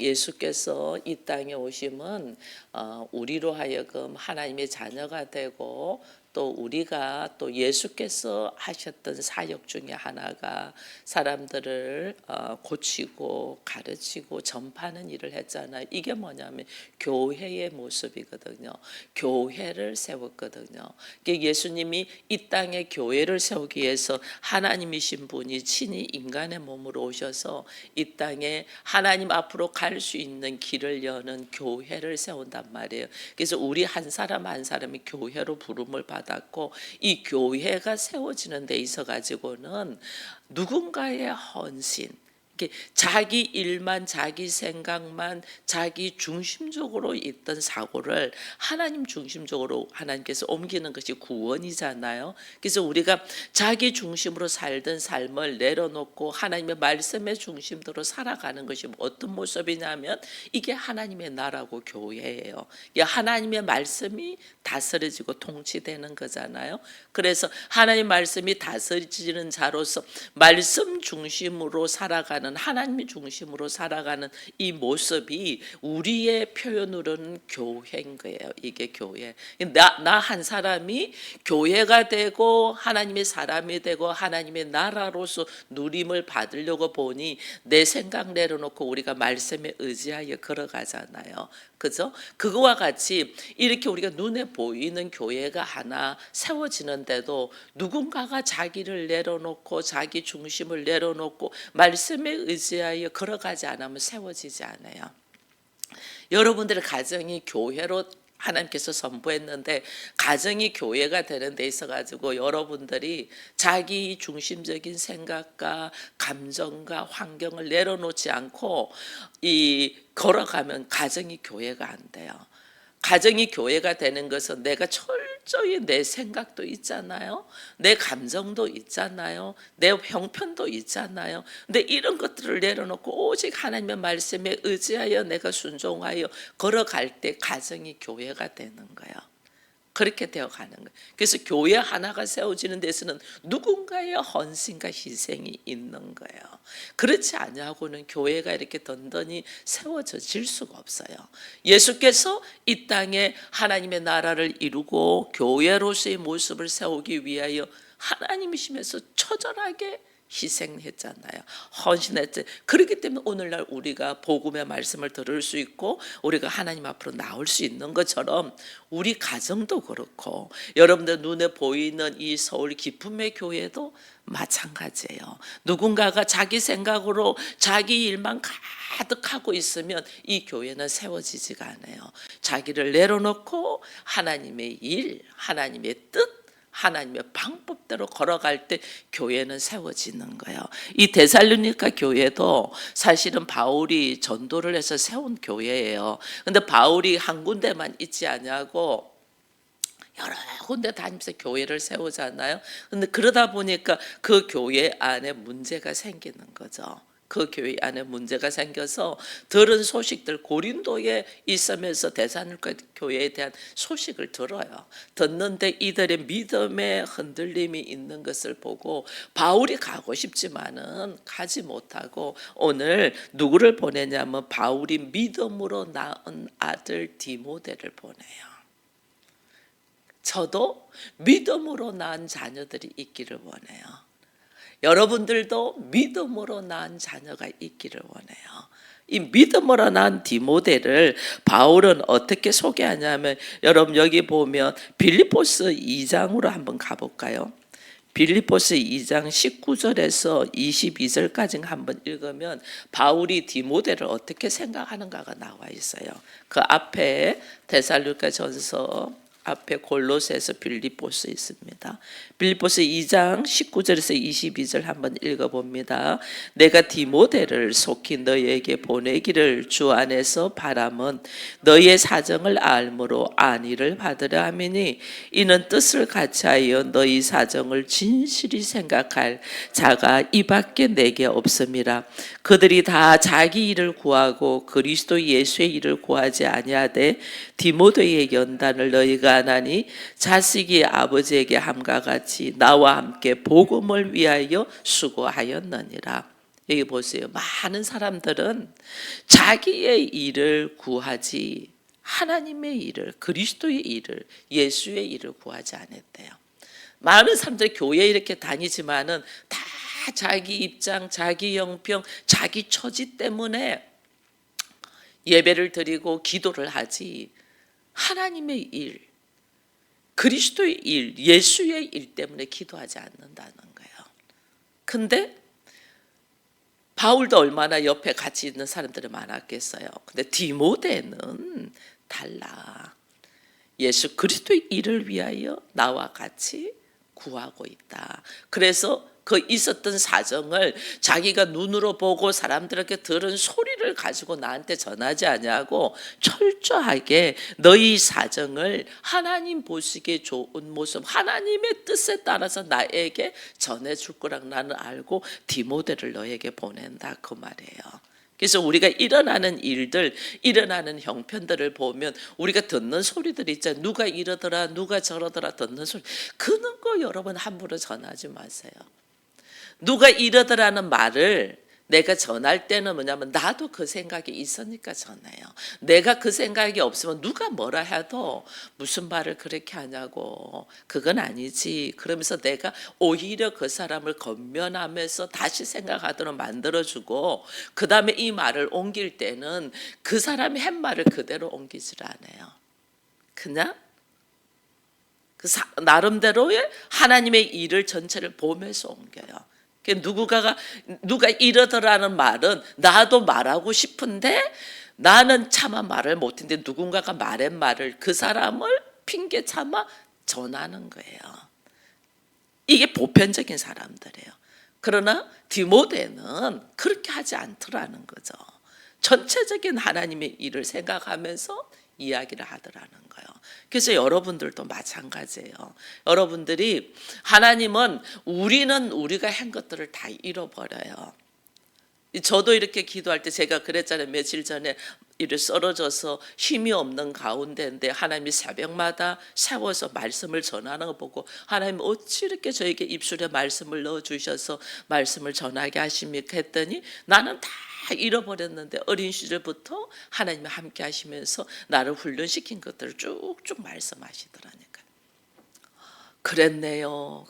예수께서 이 땅에 오심은 우리로 하여금 하나님의 자녀가 되고, 또 우리가 또 예수께서 하셨던 사역 중에 하나가 사람들을 고치고 가르치고 전파하는 일을 했잖아요. 이게 뭐냐면 교회의 모습이거든요. 교회를 세웠거든요. 예수님이 이 땅에 교회를 세우기 위해서 하나님이신 분이 친히 인간의 몸으로 오셔서 이 땅에 하나님 앞으로 갈 수 있는 길을 여는 교회를 세운단 말이에요. 그래서 우리 한 사람 한 사람이 교회로 부름을 받았고, 이 교회가 세워지는 데 있어 가지고는 누군가의 헌신, 자기 일만, 자기 생각만, 자기 중심적으로 있던 사고를 하나님 중심적으로 하나님께서 옮기는 것이 구원이잖아요. 그래서 우리가 자기 중심으로 살던 삶을 내려놓고 하나님의 말씀의 중심대로 살아가는 것이 어떤 모습이냐면 이게 하나님의 나라고 교회예요. 하나님의 말씀이 다스려지고 통치되는 거잖아요. 그래서 하나님의 말씀이 다스려지는 자로서 말씀 중심으로 살아가는, 하나님 중심으로 살아가는 이 모습이 우리의 표현으로는 교회인 거예요. 이게 교회. 나 한 사람이 교회가 되고 하나님의 사람이 되고 하나님의 나라로서 누림을 받으려고 보니 내 생각 내려놓고 우리가 말씀에 의지하여 걸어가잖아요. 그죠? 그거와 같이 이렇게 우리가 눈에 보이는 교회가 하나 세워지는데도 누군가가 자기를 내려놓고 자기 중심을 내려놓고 말씀에 의지하여 걸어가지 않으면 세워지지 않아요. 여러분들의 가정이 교회로 하나님께서 선포했는데, 가정이 교회가 되는 데 있어 가지고 여러분들이 자기 중심적인 생각과 감정과 환경을 내려놓지 않고 걸어가면 가정이 교회가 안 돼요. 가정이 교회가 되는 것은 내가 철저히 내 생각도 있잖아요. 내 감정도 있잖아요. 내 형편도 있잖아요. 근데 이런 것들을 내려놓고 오직 하나님의 말씀에 의지하여 내가 순종하여 걸어갈 때 가정이 교회가 되는 거예요. 그렇게 되어가는 거예요. 그래서 교회 하나가 세워지는 데서는 누군가의 헌신과 희생이 있는 거예요. 그렇지 않냐고는 교회가 이렇게 든든히 세워질 수가 없어요. 예수께서 이 땅에 하나님의 나라를 이루고 교회로서의 모습을 세우기 위하여 하나님이시면서 처절하게 희생했잖아요. 헌신했죠. 그렇기 때문에 오늘날 우리가 복음의 말씀을 들을 수 있고 우리가 하나님 앞으로 나올 수 있는 것처럼 우리 가정도 그렇고 여러분들 눈에 보이는 이 서울 기쁨의 교회도 마찬가지예요. 누군가가 자기 생각으로 자기 일만 가득하고 있으면 이 교회는 세워지지가 않아요. 자기를 내려놓고 하나님의 일, 하나님의 뜻, 하나님의 방법대로 걸어갈 때 교회는 세워지는 거예요. 이 데살로니가 교회도 사실은 바울이 전도를 해서 세운 교회예요. 근데 바울이 한 군데만 있지 않냐고 여러 군데 다니면서 교회를 세우잖아요. 근데 그러다 보니까 그 교회 안에 문제가 생기는 거죠. 그 교회 안에 문제가 생겨서 들은 소식들, 고린도에 있으면서 데살로니가 교회에 대한 소식을 들어요. 듣는데 이들의 믿음의 흔들림이 있는 것을 보고 바울이 가고 싶지만은 가지 못하고 오늘 누구를 보내냐면 바울이 믿음으로 낳은 아들 디모데를 보내요. 저도 믿음으로 낳은 자녀들이 있기를 원해요. 여러분들도 믿음으로 낳은 자녀가 있기를 원해요. 이 믿음으로 낳은 디모데를 바울은 어떻게 소개하냐면 여러분 여기 보면 빌립보서 2장으로 한번 가볼까요? 빌립보서 2장 19절에서 22절까지 한번 읽으면 바울이 디모데를 어떻게 생각하는가가 나와 있어요. 그 앞에 데살로니가전서 앞에 골로새서 빌립보서 있습니다. 빌립보서 2장 19절에서 22절 한번 읽어봅니다. 내가 디모데를 속히 너희에게 보내기를 주 안에서 바람은 너희의 사정을 알므로 안위를 받으려 함이니 이는 뜻을 같이하여 너희 사정을 진실히 생각할 자가 이밖에 내게 없음이라. 그들이 다 자기 일을 구하고 그리스도 예수의 일을 구하지 아니하되 디모데의 연단을 너희가 하나니 자식이 아버지에게 함과 같이 나와 함께 복음을 위하여 수고하였느니라. 여기 보세요. 많은 사람들은 자기의 일을 구하지 하나님의 일을, 그리스도의 일을, 예수의 일을 구하지 않았대요. 많은 사람들이 교회에 이렇게 다니지만은 다 자기 입장, 자기 형평, 자기 처지 때문에 예배를 드리고 기도를 하지 하나님의 일, 그리스도의 일, 예수의 일 때문에 기도하지 않는다는 거예요. 근데 바울도 얼마나 옆에 같이 있는 사람들이 많았겠어요. 근데 디모데는 달라. 예수 그리스도의 일을 위하여 나와 같이 구하고 있다. 그래서 그 있었던 사정을 자기가 눈으로 보고 사람들에게 들은 소리를 가지고 나한테 전하지 아니하고 철저하게 너희 사정을 하나님 보시기에 좋은 모습, 하나님의 뜻에 따라서 나에게 전해줄 거라고 나는 알고 디모데를 너에게 보낸다, 그 말이에요. 그래서 우리가 일어나는 일들, 일어나는 형편들을 보면 우리가 듣는 소리들이 있잖아요. 누가 이러더라, 누가 저러더라 듣는 소리. 그런 거 여러분 함부로 전하지 마세요. 누가 이러더라는 말을 내가 전할 때는 뭐냐면 나도 그 생각이 있으니까 전해요. 내가 그 생각이 없으면 누가 뭐라 해도 무슨 말을 그렇게 하냐고, 그건 아니지. 그러면서 내가 오히려 그 사람을 건면하면서 다시 생각하도록 만들어주고, 그 다음에 이 말을 옮길 때는 그 사람이 한 말을 그대로 옮기질 않아요. 그냥 나름대로의 하나님의 일을 전체를 보면서 옮겨요. 누가 이러더라는 말은 나도 말하고 싶은데 나는 차마 말을 못했는데 누군가가 말한 말을 그 사람을 핑계 삼아 전하는 거예요. 이게 보편적인 사람들이에요. 그러나 디모데는 그렇게 하지 않더라는 거죠. 전체적인 하나님의 일을 생각하면서 이야기를 하더라는 거예요. 그래서 여러분들도 마찬가지예요. 여러분들이 하나님은 우리는 우리가 한 것들을 다 잃어버려요. 저도 이렇게 기도할 때 제가 그랬잖아요. 며칠 전에 이를 쓰러져서 힘이 없는 가운데인데 하나님이 새벽마다 세워서 말씀을 전하는 거 보고 하나님 어찌 이렇게 저에게 입술에 말씀을 넣어주셔서 말씀을 전하게 하십니까 했더니 나는 다 잃어버렸는데 어린 시절부터 하나님이 함께 하시면서 나를 훈련시킨 것들을 쭉쭉 말씀하시더라니까요. 그랬네요.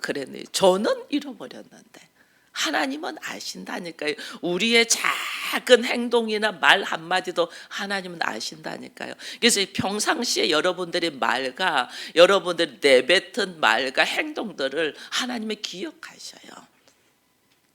저는 잃어버렸는데 하나님은 아신다니까요. 우리의 작은 행동이나 말 한마디도 하나님은 아신다니까요. 그래서 평상시에 여러분들의 말과 여러분들이 내뱉은 말과 행동들을 하나님이 기억하셔요.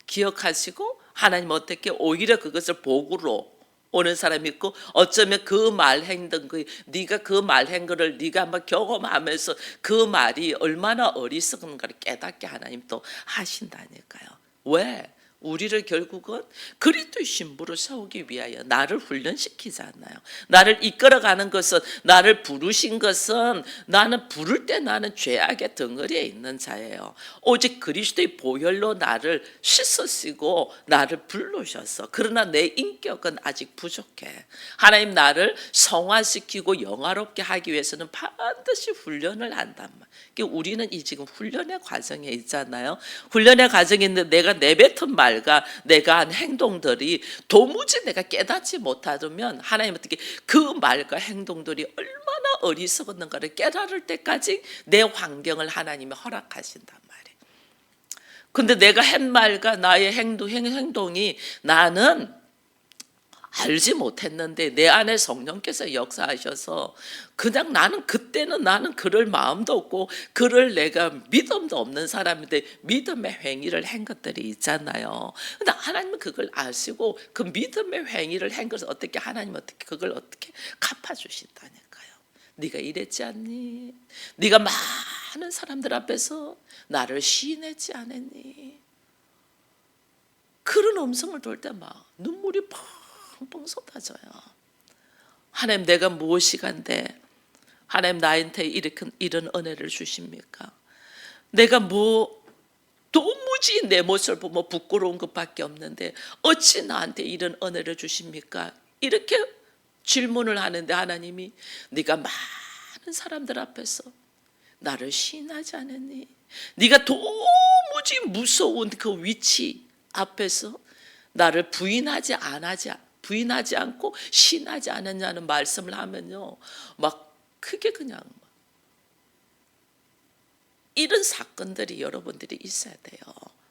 기억하시고 하나님 어떻게 오히려 그것을 복으로 오는 사람이 있고, 어쩌면 그 말 행동, 네가 그 말 행동을 네가 한번 경험하면서 그 말이 얼마나 어리석은가를 깨닫게 하나님 또 하신다니까요. 왜? 우리를 결국은 그리스도의 신부로 세우기 위하여 나를 훈련시키잖아요. 나를 이끌어가는 것은, 나를 부르신 것은, 나는 부를 때 나는 죄악의 덩어리에 있는 자예요. 오직 그리스도의 보혈로 나를 씻으시고 나를 부르셨어. 그러나 내 인격은 아직 부족해. 하나님 나를 성화시키고 영화롭게 하기 위해서는 반드시 훈련을 한단 말이에요. 우리는 이 지금 훈련의 과정에 있잖아요. 훈련의 과정에 있는데 내가 내뱉은 말과 내가 한 행동들이 도무지 내가 깨닫지 못하면 하나님 어떻게 그 말과 행동들이 얼마나 어리석었는가를 깨달을 때까지 내 환경을 하나님이 허락하신단 말이에요. 근데 내가 한 말과 나의 행동이 나는 알지 못했는데 내 안에 성령께서 역사하셔서 그냥 그때는 나는 그럴 마음도 없고 그럴 내가 믿음도 없는 사람인데 믿음의 행위를 한 것들이 있잖아요. 근데 하나님은 그걸 아시고 그 믿음의 행위를 한 것을 어떻게 하나님 어떻게 그걸 어떻게 갚아주신다니까요. 네가 이랬지 않니? 네가 많은 사람들 앞에서 나를 시인했지 않았니? 그런 음성을 들을 때 막 눈물이 펑펑 쏟아져요. 하나님 내가 무엇이 간데 하나님 나한테 이런 은혜를 주십니까? 내가 도무지 내 모습을 보면 부끄러운 것밖에 없는데 어찌 나한테 이런 은혜를 주십니까? 이렇게 질문을 하는데 하나님이 네가 많은 사람들 앞에서 나를 시인하지 않았니? 네가 도무지 무서운 그 위치 앞에서 나를 부인하지 않고 신하지 않았냐는 말씀을 하면요, 막 크게 그냥 이런 사건들이 여러분들이 있어야 돼요.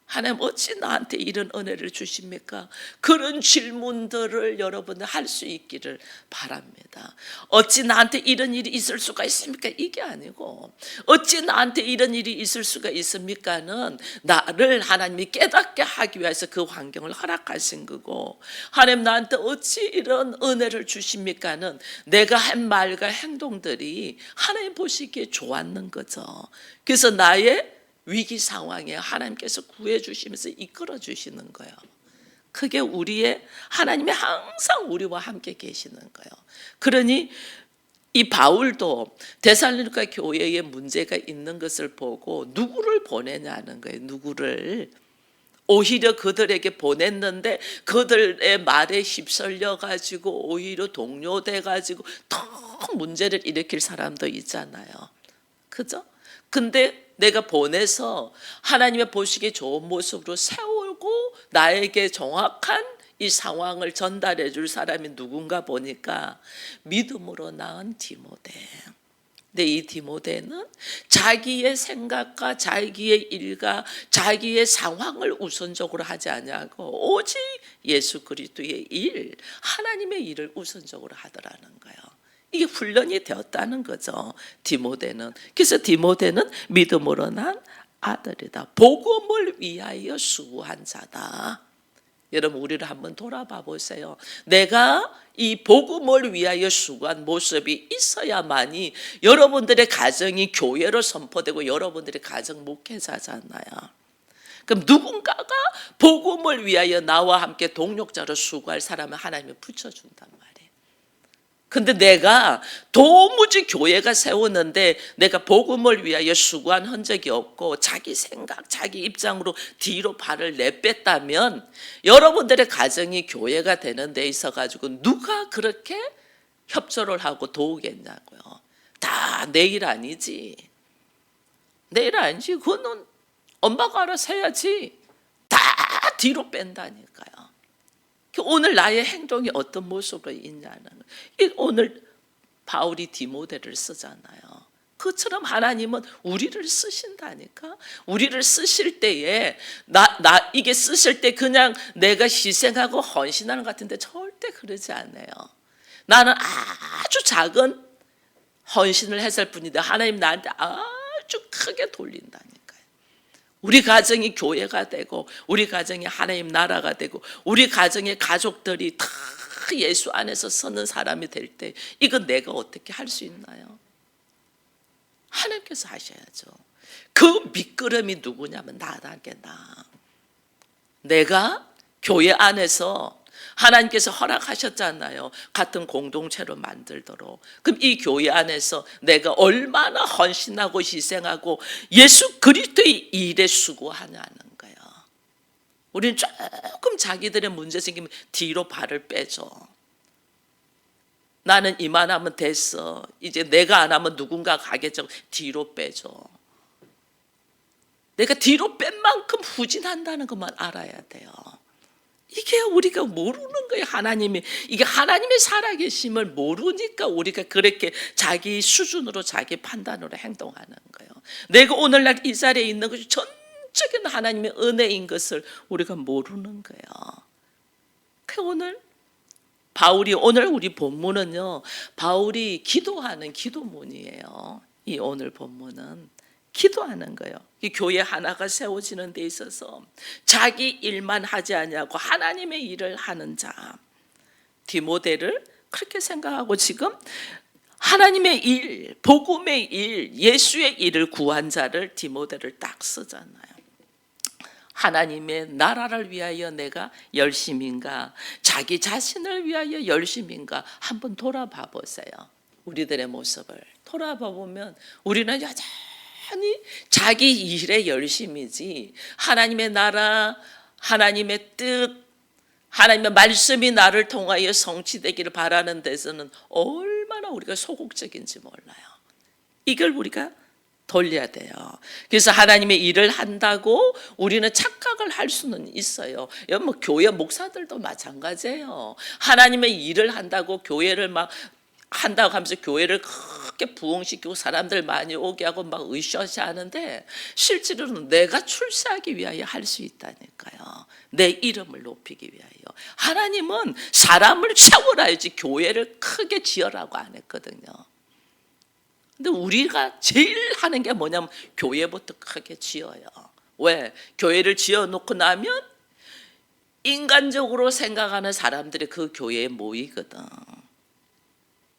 하나님 어찌 나한테 이런 은혜를 주십니까? 그런 질문들을 여러분들 할 수 있기를 바랍니다. 어찌 나한테 이런 일이 있을 수가 있습니까? 이게 아니고 어찌 나한테 이런 일이 있을 수가 있습니까는 나를 하나님이 깨닫게 하기 위해서 그 환경을 허락하신 거고, 하나님 나한테 어찌 이런 은혜를 주십니까는 내가 한 말과 행동들이 하나님 보시기에 좋았는 거죠. 그래서 나의 위기 상황에 하나님께서 구해 주시면서 이끌어 주시는 거예요. 그게 하나님이 항상 우리와 함께 계시는 거예요. 그러니 이 바울도 데살로니가 교회에 문제가 있는 것을 보고 누구를 보내냐는 거예요. 누구를. 오히려 그들에게 보냈는데 그들의 말에 휩쓸려 가지고 오히려 동요돼 가지고 더 문제를 일으킬 사람도 있잖아요. 그죠? 근데 내가 보내서 하나님의 보시기에 좋은 모습으로 세우고 나에게 정확한 이 상황을 전달해 줄 사람이 누군가 보니까 믿음으로 낳은 디모데. 근데 이 디모데는 자기의 생각과 자기의 일과 자기의 상황을 우선적으로 하지 아니하고 오직 예수 그리스도의 일, 하나님의 일을 우선적으로 하더라는 거예요. 이게 훈련이 되었다는 거죠. 디모데는. 그래서 디모데는 믿음으로 난 아들이다. 복음을 위하여 수고한 자다. 여러분 우리를 한번 돌아봐 보세요. 내가 이 복음을 위하여 수고한 모습이 있어야만이 여러분들의 가정이 교회로 선포되고 여러분들의 가정 목회자잖아요. 그럼 누군가가 복음을 위하여 나와 함께 동력자로 수고할 사람을 하나님이 붙여준단 말이에요. 근데 내가 도무지 교회가 세우는데 내가 복음을 위하여 수고한 흔적이 없고 자기 생각, 자기 입장으로 뒤로 발을 내뺐다면 여러분들의 가정이 교회가 되는 데 있어 가지고 누가 그렇게 협조를 하고 도우겠냐고요. 다 내 일 아니지. 내 일 아니지. 그거는 엄마가 알아서 해야지. 다 뒤로 뺀다니까요. 오늘 나의 행동이 어떤 모습으로 있냐는 거예요. 오늘 바울이 디모데를 쓰잖아요. 그처럼 하나님은 우리를 쓰신다니까. 우리를 쓰실 때에 이게 쓰실 때 그냥 내가 희생하고 헌신하는 것 같은데 절대 그러지 않아요. 나는 아주 작은 헌신을 했을 뿐인데 하나님 나한테 아주 크게 돌린다니까요. 우리 가정이 교회가 되고 우리 가정이 하나님 나라가 되고 우리 가정의 가족들이 다 예수 안에서 서는 사람이 될 때 이건 내가 어떻게 할 수 있나요? 하나님께서 하셔야죠. 그 밑거름이 누구냐면 나다게 나. 내가 교회 안에서 하나님께서 허락하셨잖아요. 같은 공동체로 만들도록. 그럼 이 교회 안에서 내가 얼마나 헌신하고 희생하고 예수 그리스도의 일에 수고하냐는 거예요. 우리는 조금 자기들의 문제 생기면 뒤로 발을 빼죠. 나는 이만하면 됐어. 이제 내가 안 하면 누군가가 하겠죠. 뒤로 빼죠. 내가 뒤로 뺀 만큼 후진한다는 것만 알아야 돼요. 이게 우리가 모르는 거예요. 이게 하나님의 살아계심을 모르니까 우리가 그렇게 자기 수준으로 자기 판단으로 행동하는 거예요. 내가 오늘날 이 자리에 있는 것이 전적인 하나님의 은혜인 것을 우리가 모르는 거예요. 오늘 우리 본문은요, 바울이 기도하는 기도문이에요. 이 오늘 본문은 기도하는 거예요. 이 교회 하나가 세워지는 데 있어서 자기 일만 하지 아니하고 하나님의 일을 하는 자 디모데를 그렇게 생각하고 지금 하나님의 일, 복음의 일, 예수의 일을 구한 자를 디모데를 딱 쓰잖아요. 하나님의 나라를 위하여 내가 열심인가, 자기 자신을 위하여 열심인가 한번 돌아봐 보세요. 우리들의 모습을 돌아봐 보면 우리는 여전히 자기 일에 열심이지 하나님의 나라, 하나님의 뜻, 하나님의 말씀이 나를 통하여 성취되기를 바라는 데서는 얼마나 우리가 소극적인지 몰라요. 이걸 우리가 돌려야 돼요. 그래서 하나님의 일을 한다고 우리는 착각을 할 수는 있어요. 뭐 교회 목사들도 마찬가지예요. 하나님의 일을 한다고 교회를 막 한다고 하면서 교회를 크게 부흥시키고 사람들 많이 오게 하고 막 으쌰으쌰 하는데 실제로는 내가 출세하기 위하여 할 수 있다니까요. 내 이름을 높이기 위하여. 하나님은 사람을 채워라야지 교회를 크게 지어라고 안 했거든요. 근데 우리가 제일 하는 게 뭐냐면 교회부터 크게 지어요. 왜? 교회를 지어놓고 나면 인간적으로 생각하는 사람들이 그 교회에 모이거든.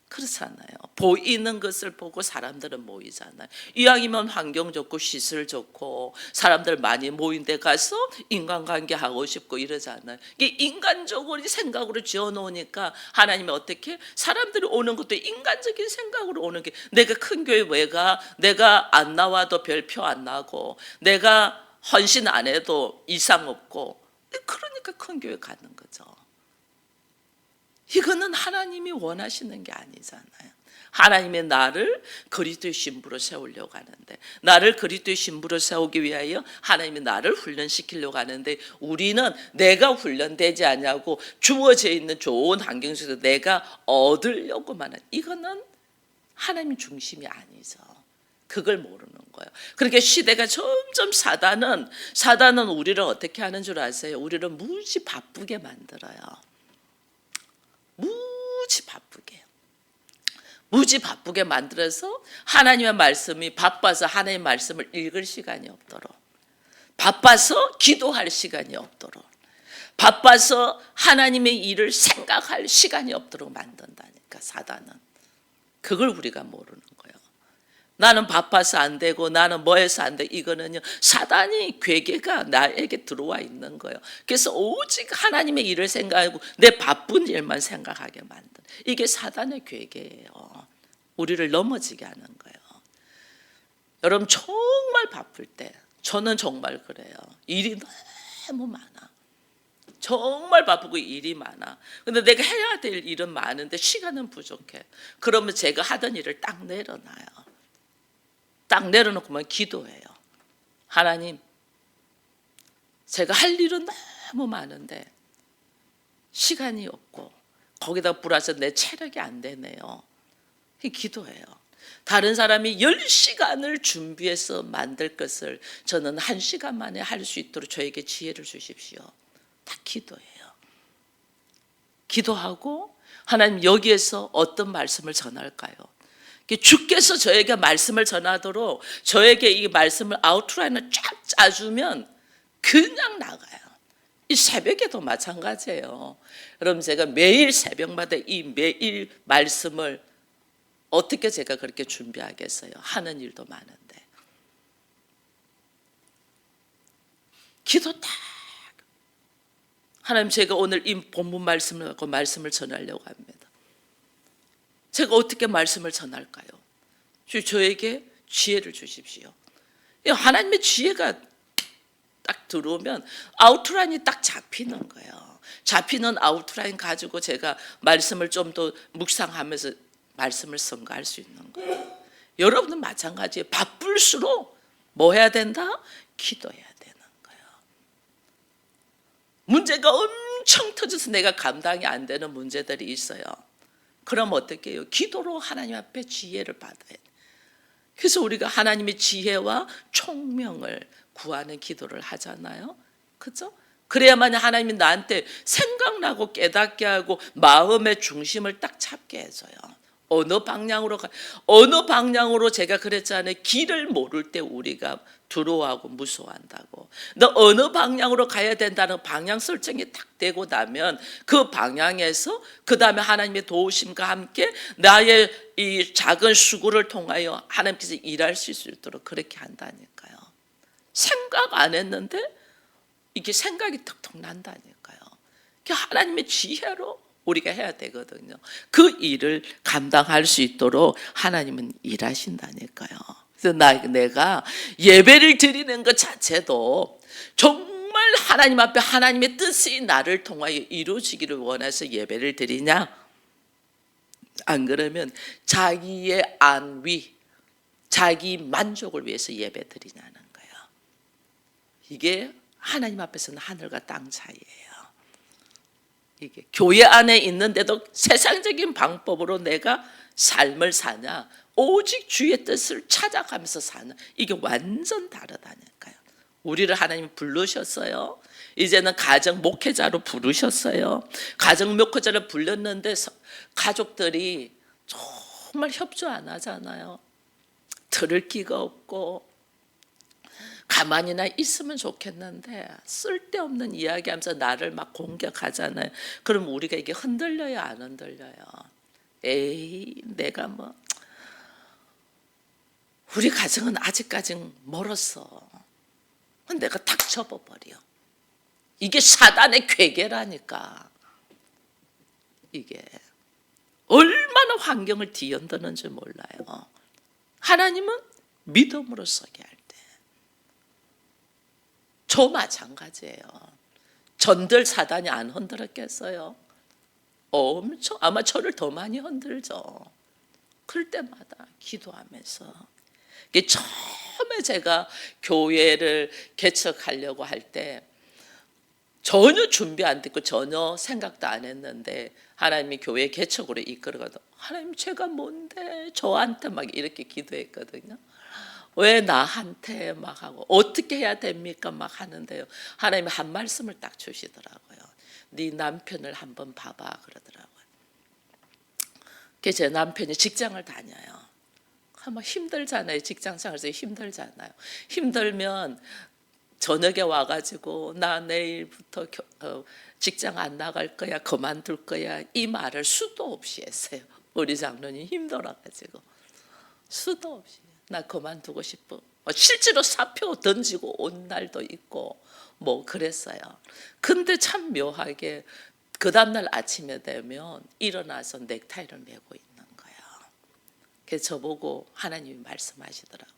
그렇잖아요. 보이는 것을 보고 사람들은 모이잖아요. 이왕이면 환경 좋고 시설 좋고 사람들 많이 모인 데 가서 인간관계 하고 싶고 이러잖아요. 이게 인간적으로 생각으로 지어놓으니까 하나님이 어떻게 사람들이 오는 것도 인간적인 생각으로 오는 게 내가 큰 교회 왜 가? 내가 안 나와도 별표 안 나고 내가 헌신 안 해도 이상 없고 그러니까 큰 교회 가는 거죠. 이거는 하나님이 원하시는 게 아니잖아요. 하나님의 나를 그리스도의 신부로 세우려고 하는데 나를 그리스도의 신부로 세우기 위하여 하나님이 나를 훈련시키려고 하는데 우리는 내가 훈련되지 않냐고 주어져 있는 좋은 환경 속에서 내가 얻으려고만 하는 이거는 하나님 중심이 아니죠. 그걸 모르는 거예요. 그렇게 시대가 점점 사단은 우리를 어떻게 하는 줄 아세요? 우리를 무지 바쁘게 만들어요. 무지 바쁘게 만들어서 하나님의 말씀이 바빠서 하나님의 말씀을 읽을 시간이 없도록 바빠서 기도할 시간이 없도록 바빠서 하나님의 일을 생각할 시간이 없도록 만든다니까 사단은. 그걸 우리가 모르는 거예요. 나는 바빠서 안 되고 나는 뭐해서 안 돼. 이거는요 사단이 괴계가 나에게 들어와 있는 거예요. 그래서 오직 하나님의 일을 생각하고 내 바쁜 일만 생각하게 만든 이게 사단의 괴계예요. 우리를 넘어지게 하는 거예요. 여러분 정말 바쁠 때 저는 정말 그래요. 일이 너무 많아. 정말 바쁘고 일이 많아. 근데 내가 해야 될 일은 많은데 시간은 부족해. 그러면 제가 하던 일을 딱 내려놔요. 딱 내려놓고만 기도해요. 하나님, 제가 할 일은 너무 많은데 시간이 없고 거기다 플러스 내 체력이 안 되네요. 기도해요. 다른 사람이 10시간을 준비해서 만들 것을 저는 1시간 만에 할 수 있도록 저에게 지혜를 주십시오. 딱 기도해요. 기도하고 하나님 여기에서 어떤 말씀을 전할까요? 주께서 저에게 말씀을 전하도록 저에게 이 말씀을 아웃라인을 쫙 짜주면 그냥 나가요. 이 새벽에도 마찬가지예요. 여러분 제가 매일 새벽마다 이 매일 말씀을 어떻게 제가 그렇게 준비하겠어요? 하는 일도 많은데. 기도 딱. 하나님 제가 오늘 이 본문 말씀을 갖고 말씀을 전하려고 합니다. 제가 어떻게 말씀을 전할까요? 저에게 지혜를 주십시오. 하나님의 지혜가 딱 들어오면 아웃라인이 딱 잡히는 거예요. 잡히는 아웃라인 가지고 제가 말씀을 좀 더 묵상하면서 말씀을 선가할 수 있는 거예요. 여러분은 마찬가지예요. 바쁠수록 뭐 해야 된다? 기도해야 되는 거예요. 문제가 엄청 터져서 내가 감당이 안 되는 문제들이 있어요. 그럼 어떻게 해요? 기도로 하나님 앞에 지혜를 받아야 돼요. 그래서 우리가 하나님의 지혜와 총명을 구하는 기도를 하잖아요. 그렇죠? 그래야만 하나님이 나한테 생각나고 깨닫게 하고 마음의 중심을 딱 잡게 해줘요. 어느 방향으로 제가 그랬잖아요. 길을 모를 때 우리가 두려워하고 무서워한다고. 너 어느 방향으로 가야 된다는 방향 설정이 딱 되고 나면 그 방향에서 그 다음에 하나님의 도우심과 함께 나의 이 작은 수고를 통하여 하나님께서 일하실 수 있도록 그렇게 한다니까요. 생각 안 했는데 이게 생각이 턱턱 난다니까요. 하나님의 지혜로 우리가 해야 되거든요. 그 일을 감당할 수 있도록 하나님은 일하신다니까요. 그래서 내가 예배를 드리는 것 자체도 정말 하나님 앞에 하나님의 뜻이 나를 통하여 이루어지기를 원해서 예배를 드리냐? 안 그러면 자기의 안위, 자기 만족을 위해서 예배 드리냐는 거예요. 이게 하나님 앞에서는 하늘과 땅 차이예요. 이게 교회 안에 있는데도 세상적인 방법으로 내가 삶을 사냐, 오직 주의 뜻을 찾아가면서 사냐, 이게 완전 다르다니까요. 우리를 하나님이 부르셨어요. 이제는 가정 목회자로 부르셨어요. 가정 목회자를 불렀는데 가족들이 정말 협조 안 하잖아요. 들을 기가 없고 가만히나 있으면 좋겠는데 쓸데없는 이야기하면서 나를 막 공격하잖아요. 그럼 우리가 이게 흔들려요, 안 흔들려요? 에이, 내가 뭐 우리 가정은 아직까진 멀었어. 내가 탁 접어버려. 이게 사단의 괴계라니까. 이게 얼마나 환경을 뒤흔드는지 몰라요. 하나님은 믿음으로 서게 할 때. 저 마찬가지예요. 전들 사단이 안 흔들었겠어요? 엄청 아마 저를 더 많이 흔들죠. 그럴 때마다 기도하면서. 처음에 제가 교회를 개척하려고 할 때 전혀 준비 안 됐고 전혀 생각도 안 했는데 하나님이 교회 개척으로 이끌어가도 하나님 제가 뭔데 저한테 막 이렇게 기도했거든요. 왜 나한테 막 하고 어떻게 해야 됩니까 막 하는데요. 하나님이 한 말씀을 딱 주시더라고요. 네 남편을 한번 봐봐 그러더라고요. 제 남편이 직장을 다녀요. 뭐 힘들잖아요. 직장생활에서 힘들잖아요. 힘들면 저녁에 와가지고 나 내일부터 직장 안 나갈 거야, 그만둘 거야 이 말을 수도 없이 했어요. 우리 장로님 힘들어가지고 수도 없이 나 그만두고 싶어. 실제로 사표 던지고 온 날도 있고 뭐 그랬어요. 근데 참 묘하게 그 다음날 아침에 되면 일어나서 넥타이를 메고 있는 거예요. 그래서 저보고 하나님이 말씀하시더라고요.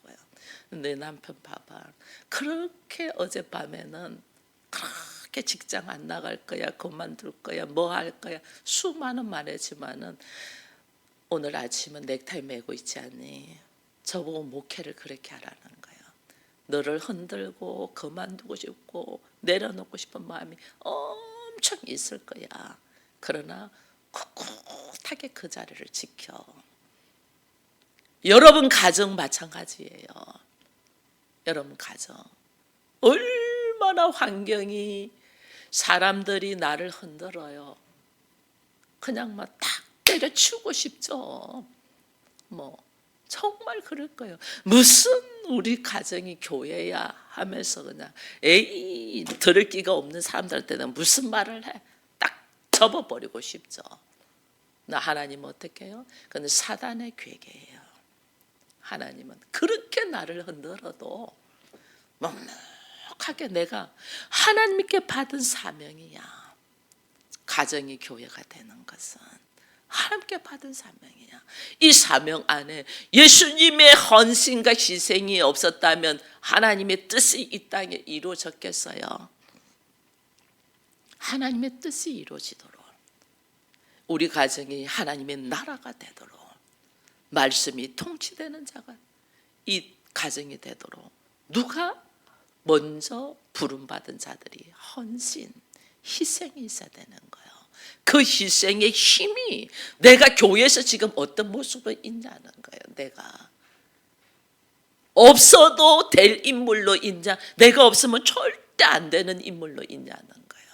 내 남편 봐봐. 그렇게 어젯밤에는 그렇게 직장 안 나갈 거야, 그만둘 거야, 뭐 할 거야 수많은 말했지만은 오늘 아침은 넥타이 메고 있지 않니? 저보고 목회를 그렇게 하라는 거예요. 너를 흔들고 그만두고 싶고 내려놓고 싶은 마음이 엄청 있을 거야. 그러나 꿋꿋하게 그 자리를 지켜. 여러분 가정 마찬가지예요. 여러분 가정 얼마나 환경이 사람들이 나를 흔들어요. 그냥 막 탁 때려치우고 싶죠. 뭐 정말 그럴 거예요. 무슨 우리 가정이 교회야 하면서 그냥 에이 들을 기가 없는 사람들한테는 무슨 말을 해. 딱 접어버리고 싶죠. 나 하나님 어떻게 해요? 그건 사단의 괴계예요. 하나님은 그렇게 나를 흔들어도 넉넉하게 내가 하나님께 받은 사명이야. 가정이 교회가 되는 것은 하나님께 받은 사명이야. 이 사명 안에 예수님의 헌신과 희생이 없었다면 하나님의 뜻이 이 땅에 이루어졌겠어요? 하나님의 뜻이 이루어지도록 우리 가정이 하나님의 나라가 되도록 말씀이 통치되는 자가 이 가정이 되도록 누가 먼저 부름받은 자들이 헌신, 희생이 있어야 되는 거예요. 그 희생의 힘이 내가 교회에서 지금 어떤 모습으로 있냐는 거예요. 내가 없어도 될 인물로 있냐, 내가 없으면 절대 안 되는 인물로 있냐는 거예요.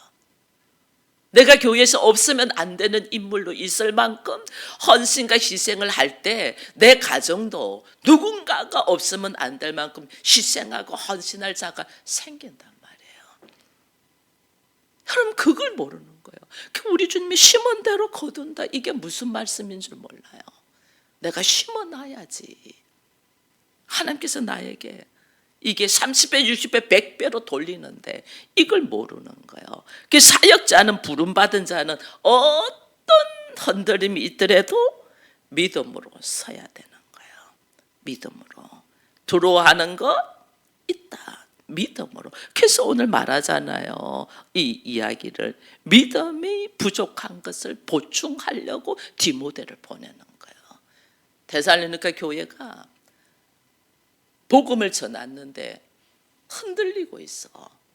내가 교회에서 없으면 안 되는 인물로 있을 만큼 헌신과 희생을 할 때 내 가정도 누군가가 없으면 안 될 만큼 희생하고 헌신할 자가 생긴단 말이에요. 여러분 그걸 모르는 거예요. 우리 주님이 심은 대로 거둔다. 이게 무슨 말씀인 줄 몰라요. 내가 심어놔야지. 하나님께서 나에게 이게 30배, 60배, 100배로 돌리는데 이걸 모르는 거예요. 그 사역자는 부름받은 자는 어떤 흔들림이 있더라도 믿음으로 서야 되는 거예요. 믿음으로. 두려워하는 것 있다. 믿음으로. 그래서 오늘 말하잖아요. 이 이야기를 믿음이 부족한 것을 보충하려고 디모데를 보내는 거예요. 데살로니가 교회가 복음을 전했는데 흔들리고 있어.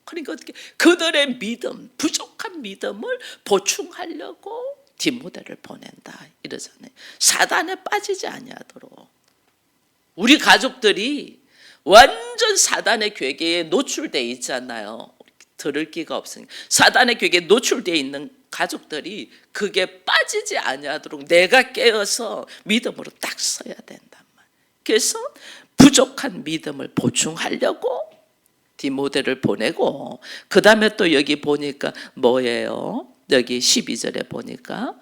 그러니까 어떻게 그들의 믿음, 부족한 믿음을 보충하려고 디모데를 보낸다 이러잖아요. 사단에 빠지지 아니하도록. 우리 가족들이 완전 사단의 괴계에 노출돼 있잖아요. 들을 기가 없으니까. 사단의 괴계에 노출돼 있는 가족들이 그게 빠지지 아니하도록 내가 깨어서 믿음으로 딱 서야 된단 말이에요. 그래서 부족한 믿음을 보충하려고 디모데를 보내고, 그 다음에 또 여기 보니까 뭐예요? 여기 12절에 보니까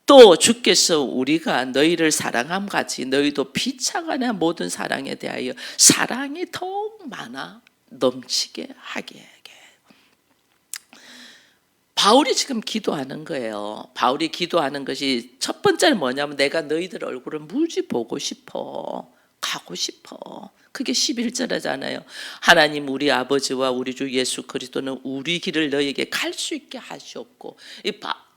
또 주께서 우리가 너희를 사랑함 같이 너희도 피차간의 모든 사랑에 대하여 사랑이 더욱 많아 넘치게 하게. 바울이 지금 기도하는 거예요. 바울이 기도하는 것이 첫 번째는 뭐냐면 내가 너희들 얼굴을 무지 보고 싶어. 가고 싶어. 그게 11절이잖아요. 하나님 우리 아버지와 우리 주 예수 그리스도는 우리 길을 너희에게 갈 수 있게 하시옵고.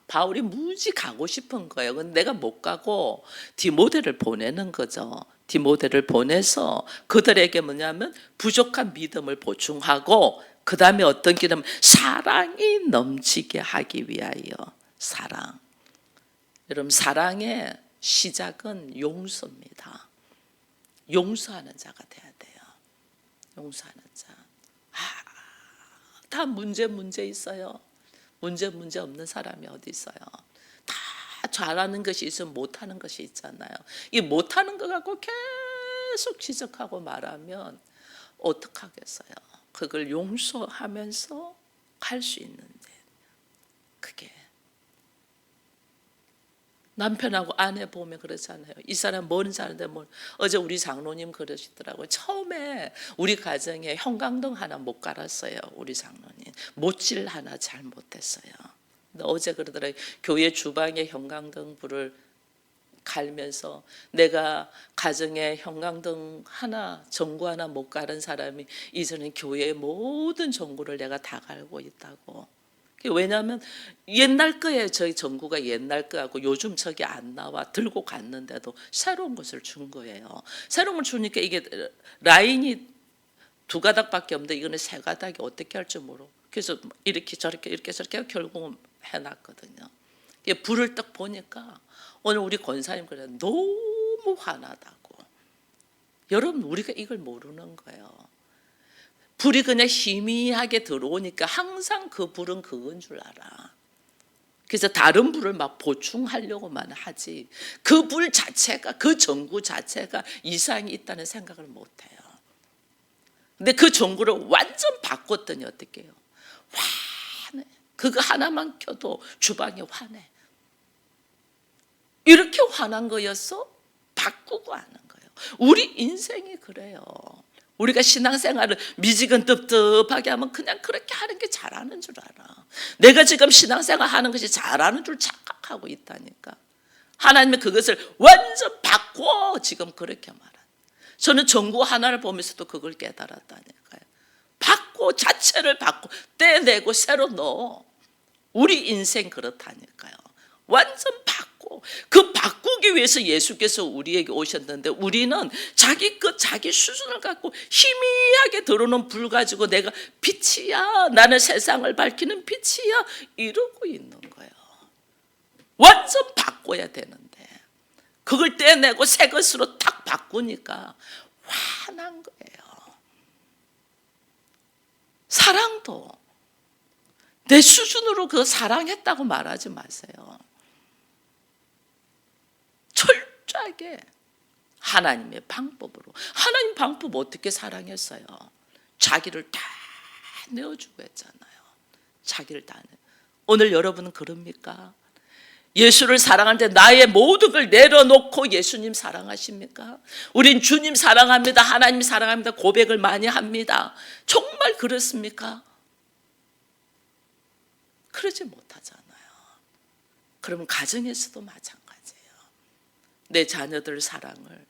바울이 무지 가고 싶은 거예요. 근데 내가 못 가고 디모데를 보내는 거죠. 디모데를 보내서 그들에게 뭐냐면 부족한 믿음을 보충하고, 그 다음에 어떤 기름? 사랑이 넘치게 하기 위하여. 사랑. 여러분, 사랑의 시작은 용서입니다. 용서하는 자가 돼야 돼요. 용서하는 자. 다 문제 있어요. 문제 없는 사람이 어디 있어요? 다 잘하는 것이 있으면 못하는 것이 있잖아요. 이 못하는 거 갖고 계속 지적하고 말하면 어떡하겠어요? 그걸 용서하면서 갈 수 있는데, 그게 남편하고 아내 보면 그렇잖아요. 이 사람 뭐는 사는데 뭐. 어제 우리 장로님 그러시더라고요. 처음에 우리 가정에 형광등 하나 못 갈았어요. 우리 장로님 못질 하나 잘못했어요. 근데 어제 그러더라고요. 교회 주방에 형광등 불을 갈면서 내가 가정에 형광등 하나, 전구 하나 못 갈은 사람이 이제는 교회의 모든 전구를 내가 다 갈고 있다고. 왜냐하면 옛날 거에 저희 전구가 옛날 거하고 요즘 저게 안 나와. 들고 갔는데도 새로운 것을 준 거예요. 새로운 걸 주니까 이게 라인이 두 가닥밖에 없는데 이거는 세 가닥이 어떻게 할 줄 모르. 그래서 이렇게 저렇게 결국은 해놨거든요. 불을 딱 보니까 오늘 우리 권사님 그래 너무 화나다고. 여러분, 우리가 이걸 모르는 거예요. 불이 그냥 희미하게 들어오니까 항상 그 불은 그건 줄 알아. 그래서 다른 불을 막 보충하려고만 하지, 그 불 자체가, 그 전구 자체가 이상이 있다는 생각을 못 해요. 근데 그 전구를 완전 바꿨더니 어떻게 해요? 화내. 그거 하나만 켜도 주방이 화내. 이렇게 화난 거였어? 바꾸고 하는 거예요. 우리 인생이 그래요. 우리가 신앙생활을 미지근답답하게 하면 그냥 그렇게 하는 게 잘하는 줄 알아. 내가 지금 신앙생활 하는 것이 잘하는 줄 착각하고 있다니까. 하나님은 그것을 완전 바꿔 지금 그렇게 말한. 저는 전구 하나를 보면서도 그걸 깨달았다니까요. 바꿔, 자체를 바꿔 떼내고 새로 넣어. 우리 인생 그렇다니까요. 완전 바꿔. 그 바꾸기 위해서 예수께서 우리에게 오셨는데, 우리는 자기 수준을 갖고 희미하게 들어오는 불 가지고 내가 빛이야, 나는 세상을 밝히는 빛이야 이러고 있는 거예요. 완전 바꿔야 되는데 그걸 떼내고 새 것으로 탁 바꾸니까 화난 거예요. 사랑도 내 수준으로 그 사랑했다고 말하지 마세요. 철저하게 하나님의 방법으로. 하나님 방법 어떻게 사랑했어요? 자기를 다 내어주고 했잖아요. 자기를 다 내. 오늘 여러분은 그럽니까? 예수를 사랑하는데 나의 모든 걸 내려놓고 예수님 사랑하십니까? 우린 주님 사랑합니다, 하나님 사랑합니다 고백을 많이 합니다. 정말 그렇습니까? 그러지 못하잖아요. 그러면 가정에서도 마찬가지예요. 내 자녀들 사랑을,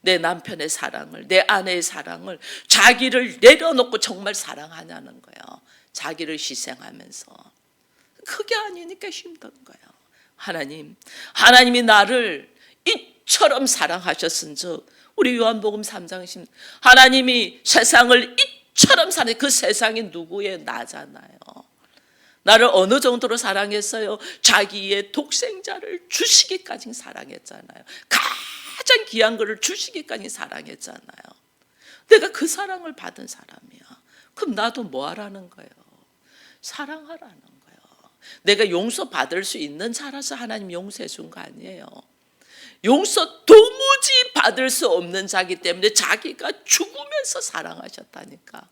내 남편의 사랑을, 내 아내의 사랑을, 자기를 내려놓고 정말 사랑하냐는 거예요. 자기를 희생하면서. 그게 아니니까 힘든 거예요. 하나님이 나를 이처럼 사랑하셨은즉 우리 요한복음 3장 10 하나님이 세상을 이처럼 사는 그 세상이 누구의? 나잖아요. 나를 어느 정도로 사랑했어요? 자기의 독생자를 주시기까지 사랑했잖아요. 가장 귀한 것을 주시기까지 사랑했잖아요. 내가 그 사랑을 받은 사람이야. 그럼 나도 뭐 하라는 거예요? 사랑하라는 거예요. 내가 용서받을 수 있는 자라서 하나님 용서해 준 거 아니에요. 용서 도무지 받을 수 없는 자기 때문에 자기가 죽으면서 사랑하셨다니까.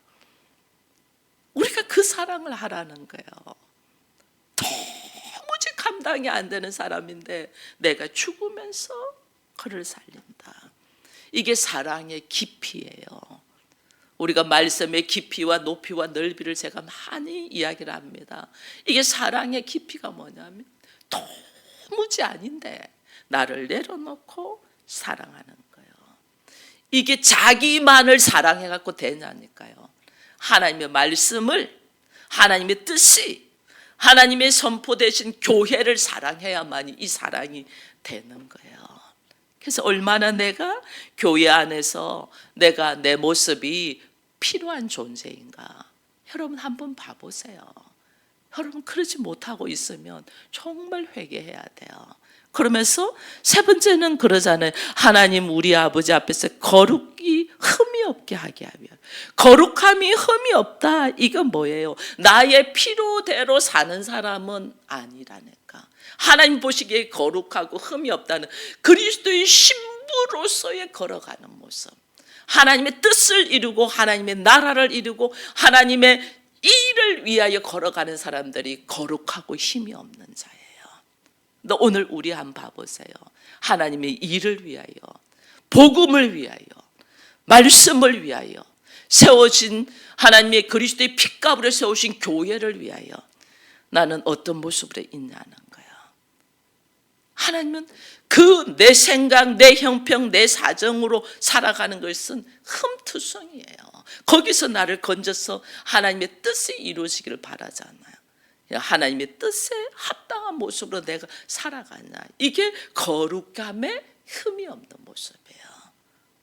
우리가 그 사랑을 하라는 거예요. 도무지 감당이 안 되는 사람인데 내가 죽으면서 그를 살린다. 이게 사랑의 깊이예요. 우리가 말씀의 깊이와 높이와 넓이를 제가 많이 이야기를 합니다. 이게 사랑의 깊이가 뭐냐면 도무지 아닌데 나를 내려놓고 사랑하는 거예요. 이게 자기만을 사랑해갖고 되냐니까요. 하나님의 말씀을, 하나님의 뜻이, 하나님의 선포되신 교회를 사랑해야만이 이 사랑이 되는 거예요. 그래서 얼마나 내가 교회 안에서 내가 내 모습이 필요한 존재인가. 여러분 한번 봐보세요. 여러분 그러지 못하고 있으면 정말 회개해야 돼요. 그러면서 세 번째는 그러잖아요. 하나님 우리 아버지 앞에서 거룩이 흠이 없게 하게 하며. 거룩함이 흠이 없다. 이건 뭐예요? 나의 필요대로 사는 사람은 아니라니까. 하나님 보시기에 거룩하고 흠이 없다는 그리스도의 신부로서의 걸어가는 모습. 하나님의 뜻을 이루고 하나님의 나라를 이루고 하나님의 일을 위하여 걸어가는 사람들이 거룩하고 힘이 없는 자예요. 오늘 우리 한번 봐보세요. 하나님의 일을 위하여, 복음을 위하여, 말씀을 위하여 세워진 하나님의 그리스도의 핏값으로 세우신 교회를 위하여 나는 어떤 모습으로 있냐는 거예요. 하나님은 그 내 생각, 내 형평, 내 사정으로 살아가는 것은 흠투성이에요. 거기서 나를 건져서 하나님의 뜻이 이루어지기를 바라잖아요. 하나님의 뜻에 합당한 모습으로 내가 살아가냐. 이게 거룩함의 흠이 없는 모습이에요.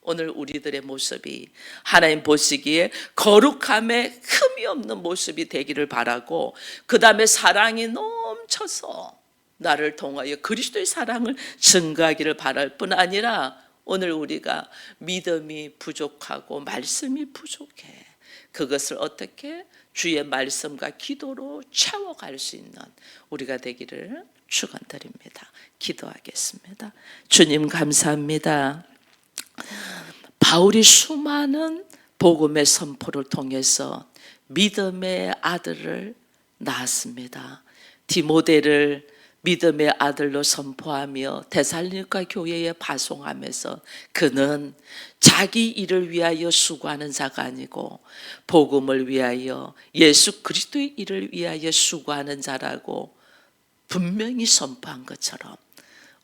오늘 우리들의 모습이 하나님 보시기에 거룩함의 흠이 없는 모습이 되기를 바라고, 그 다음에 사랑이 넘쳐서 나를 통하여 그리스도의 사랑을 증거하기를 바랄 뿐 아니라, 오늘 우리가 믿음이 부족하고 말씀이 부족해. 그것을 어떻게 주의 말씀과 기도로 채워갈 수 있는 우리가 되기를 축원드립니다. 기도하겠습니다. 주님 감사합니다. 바울이 수많은 복음의 선포를 통해서 믿음의 아들을 낳았습니다. 디모데를 믿음의 아들로 선포하며 데살로니가 교회에 파송하면서 그는 자기 일을 위하여 수고하는 자가 아니고 복음을 위하여 예수 그리스도의 일을 위하여 수고하는 자라고 분명히 선포한 것처럼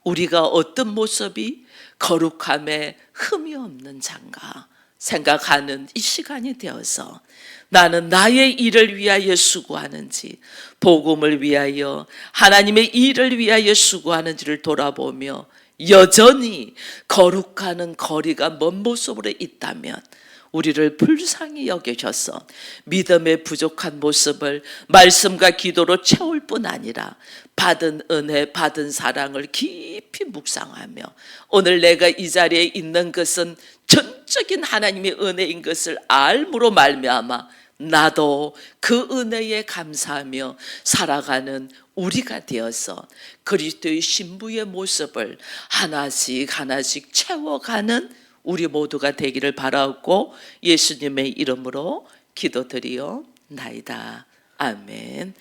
우리가 어떤 모습이 거룩함에 흠이 없는 자인가 생각하는 이 시간이 되어서 나는 나의 일을 위하여 수고하는지 복음을 위하여 하나님의 일을 위하여 수고하는지를 돌아보며 여전히 거룩하는 거리가 먼 모습으로 있다면 우리를 불쌍히 여기셔서 믿음의 부족한 모습을 말씀과 기도로 채울 뿐 아니라 받은 은혜, 받은 사랑을 깊이 묵상하며 오늘 내가 이 자리에 있는 것은 전적인 하나님의 은혜인 것을 알므로 말미암아 나도 그 은혜에 감사하며 살아가는 우리가 되어서 그리스도의 신부의 모습을 하나씩 하나씩 채워가는 우리 모두가 되기를 바라고 예수님의 이름으로 기도드리옵나이다. 아멘.